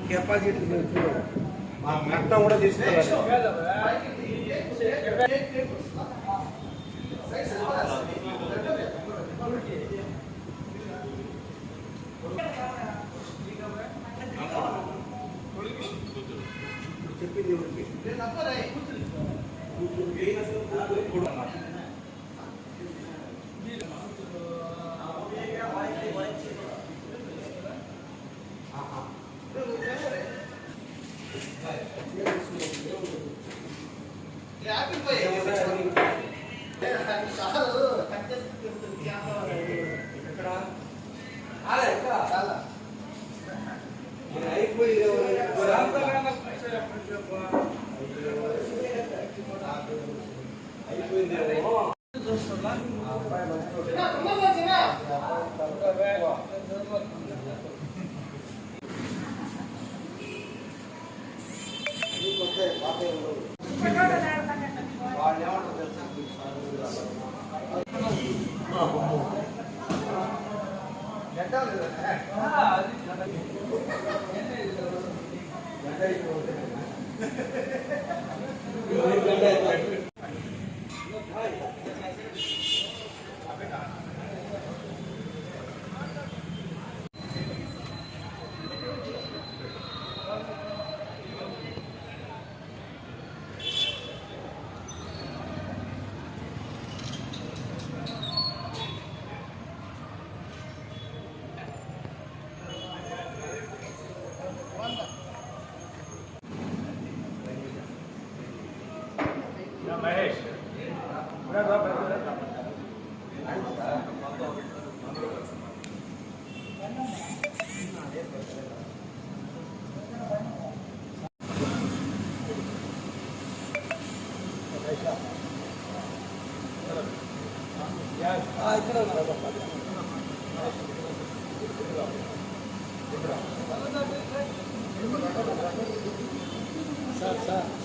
Capacity మొత్తం కూడా తీసుకున్నారు. చెప్పింది మహేష్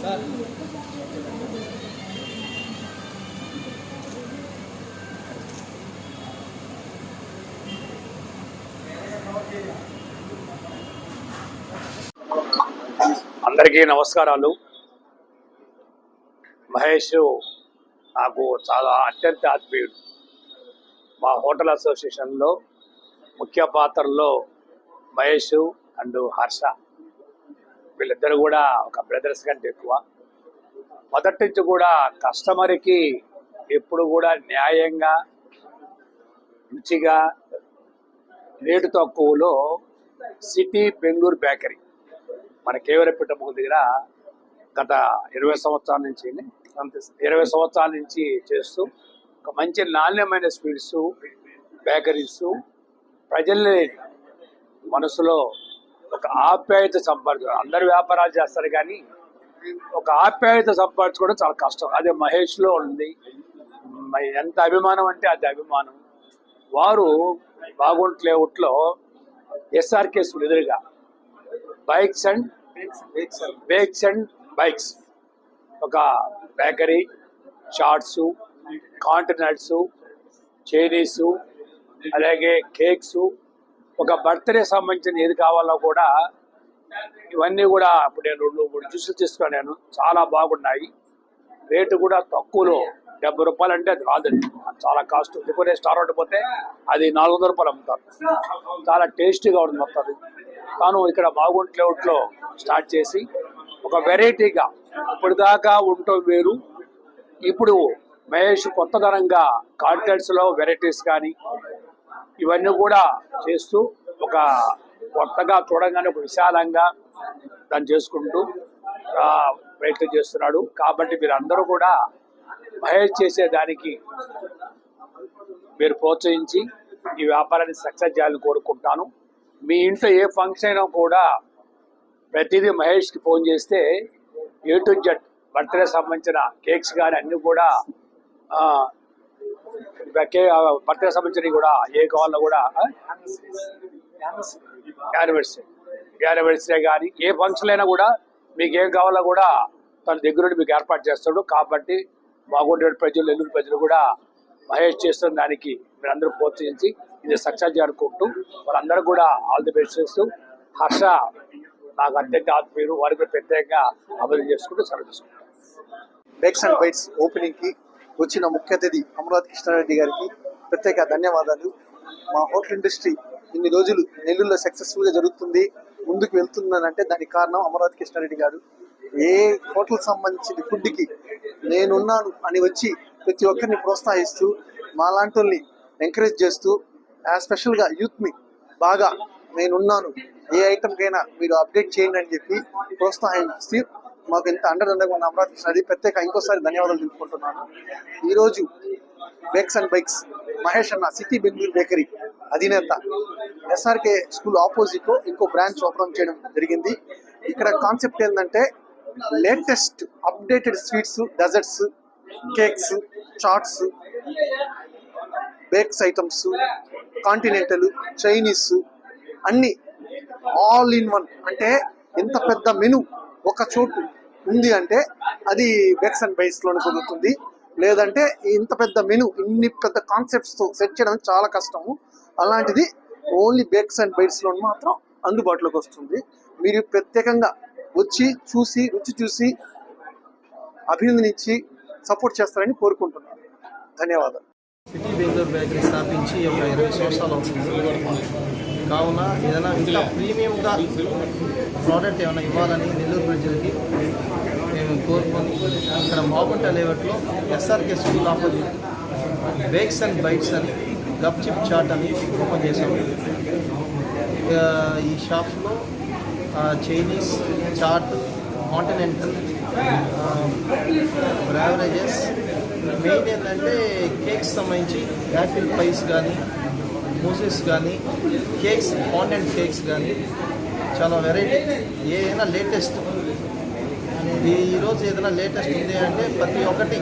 సార్ అందరికీ నమస్కారాలు. మహేష్ నాకు చాలా అత్యంత ఆత్మీయుడు. మా హోటల్ అసోసియేషన్లో ముఖ్య పాత్రలో మహేష్ అండ్ హర్ష వీళ్ళిద్దరు కూడా ఒక బ్రదర్స్ కంటే ఎక్కువ. మొదటి నుంచి కూడా కస్టమర్కి ఎప్పుడు కూడా న్యాయంగా రుచిగా రేటు తక్కువలో సిటీ బెంగళూరు బేకరీ మన కేవరపేట దగ్గర గత 20 సంవత్సరాల నుంచి చేస్తూ ఒక మంచి నాణ్యమైన స్వీట్స్ బేకరీస్ ప్రజల్ని మనసులో ఒక ఆప్యాయత సంపాదించడం. అందరు వ్యాపారాలు చేస్తారు కానీ ఒక ఆప్యాయత సంపాదించుకోవడం చాలా కష్టం. అదే మహేష్లో ఉంది. ఎంత అభిమానం అంటే అది అభిమానం. వారు బాగుంట్ లేఅవుట్లో ఎస్ఆర్కే ఎదురుగా బైక్స్ అండ్ బైక్స్ ఒక బేకరీ, చాట్స్, కాంటినెంట్స్, చైనీసు, అలాగే కేక్స్, ఒక బర్త్డే సంబంధించిన ఏది కావాలో కూడా ఇవన్నీ కూడా ఇప్పుడు నేను 2-3 జ్యూసులు తీసుకున్నాను. చాలా బాగున్నాయి. రేటు కూడా తక్కువలో. 70 రూపాయలు అంటే అది రాదండి, చాలా కాస్ట్. ఇంకొక స్టార్ అవుట్ పోతే అది 400 రూపాయలు అమ్ముతారు. చాలా టేస్టీగా ఉంటుంది మొత్తం. తాను ఇక్కడ బాగుంట్ లేఅవుట్లో స్టార్ట్ చేసి ఒక వెరైటీగా ఇప్పుడు దాకా ఉండటం వేరు. ఇప్పుడు మహేష్ కొత్తదనంగా కాంటెంట్స్లో వెరైటీస్ కానీ ఇవన్నీ కూడా చేస్తూ ఒక కొత్తగా చూడగానే ఒక విశాలంగా దాన్ని చేసుకుంటూ ప్రయత్నం చేస్తున్నాడు. కాబట్టి మీరు అందరూ కూడా మహేష్ చేసేదానికి మీరు ప్రోత్సహించి ఈ వ్యాపారాన్ని సక్సెస్ చేయాలని కోరుకుంటాను. మీ ఇంట్లో ఏ ఫంక్షన్ అయినా కూడా ప్రతిదీ మహేష్కి ఫోన్ చేస్తే A to Z బర్త్డే సంబంధించిన కేక్స్ కానీ అన్నీ కూడా బర్త్డే సంబంధించినవి కూడా ఏ కావాలన్నా కూడా యానివర్సరీ కానీ ఏ ఫంక్షన్ అయినా కూడా మీకు ఏం కావాలో కూడా తన దగ్గరుండి మీకు ఏర్పాటు చేస్తాడు. కాబట్టి మాగుండే ప్రజలు, నెల్లూరు ప్రజలు కూడా మహేష్ చేస్తున్న దానికి మీరందరూ ప్రోత్సహించి ఇది సక్సెస్ చేయాలనుకుంటూ వాళ్ళందరూ కూడా ఆల్ ది బెస్ట్ చేస్తూ హర్ష నాకు అత్యంత ఆత్మీయులు, వారికి ప్రత్యేకంగా అభివృద్ధి చేసుకుంటూ సెలవు. బేక్స్ అండ్ బైట్స్ ఓపెనింగ్ కి వచ్చిన ముఖ్య అతిథి అమరావతి కృష్ణారెడ్డి గారికి ప్రత్యేక ధన్యవాదాలు. మా హోటల్ ఇండస్ట్రీ ఇన్ని రోజులు నెల్లూరులో సక్సెస్ఫుల్ గా జరుగుతుంది, ముందుకు వెళ్తుందనంటే దానికి కారణం అమరావతి కృష్ణారెడ్డి గారు. ఏ హోటల్ సంబంధించిన ఫుడ్కి నేనున్నాను అని వచ్చి ప్రతి ఒక్కరిని ప్రోత్సహిస్తూ మాలాంటి వాళ్ళని ఎంకరేజ్ చేస్తూ స్పెషల్గా యూత్ని బాగా నేనున్నాను, ఏ ఐటమ్కైనా మీరు అప్డేట్ చేయండి అని చెప్పి ప్రోత్సహిస్తూ మాకు ఎంత అండదండగా ఉన్న అమరావతి కృష్ణారెడ్డి ప్రత్యేక ఇంకోసారి ధన్యవాదాలు తెలుపుకుంటున్నాను. ఈరోజు బేక్స్ అండ్ బైక్స్ మహేష్ అన్న సిటీ బెంగళూరు బేకరీ అధినేత ఎస్ఆర్కే స్కూల్ ఆపోజిట్ ఇంకో బ్రాంచ్ ఓపెన్ చేయడం జరిగింది. ఇక్కడ కాన్సెప్ట్ ఏంటంటే latest updated sweets, desserts, cakes, chats, bakes items, continental, Chinese అన్ని ఆల్ ఇన్ వన్. అంటే ఎంత పెద్ద మెను ఒక చోటు ఉంది అంటే అది బేక్స్ అండ్ బైట్స్ లోనే కుదురుతుంది. లేదంటే ఇంత పెద్ద మెను ఇన్ని పెద్ద కాన్సెప్ట్స్ తో సెట్ చేయడం చాలా కష్టము. అలాంటిది ఓన్లీ బేక్స్ అండ్ బైట్స్ లో మాత్రం అందుబాటులోకి వస్తుంది. మీరు ప్రత్యేకంగా వచ్చి చూసి రుచి చూసి అభినందనించి సపోర్ట్ చేస్తారని కోరుకుంటున్నాను. ధన్యవాదాలు. సిటీ బెంగళూరు బేకరీ స్థాపించి ఒక 20 సంవత్సరాలు అవుతుంది. కావున ఏదైనా ఇంకా ప్రీమియంగా ప్రోడక్ట్ ఏమైనా ఇవ్వాలని నెల్లూరు ప్రజలకి మేము కోరుకొని ఇక్కడ మాగుంట లేఅవుట్లో SRK school opposite bakes and bites అని గప్చిప్ చాట్ అని ఓపెన్ చేసాము. ఈ షాప్లో Chinese, chat, continental, beverages, main ఏంటంటే కేక్స్ సంబంధించి యాపిల్ పైస్ కానీ, మూసెస్ కానీ, కేక్స్, ఫాండెంట్ కేక్స్ కానీ చాలా వెరైటీ ఏదైనా లేటెస్ట్. ఈరోజు ఏదైనా లేటెస్ట్ ఉంది అంటే ప్రతి ఒక్కటి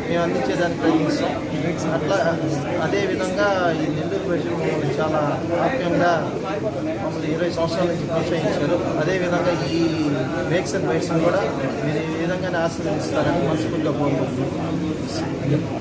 మేము అందించేదానికి ప్రయత్నిస్తాం. అట్లా అదేవిధంగా ఈ నెల్లూరు ప్రజలు మమ్మల్ని చాలా ఆప్యంగా మమ్మల్ని 20 సంవత్సరాల నుంచి ప్రోత్సహించారు. అదేవిధంగా ఈ బేక్స్ అండ్ బైట్స్ని కూడా మీరు ఏ విధంగానే ఆశీర్వదిస్తారని మనస్ఫూర్తిగా కోరుకుంటున్నాం.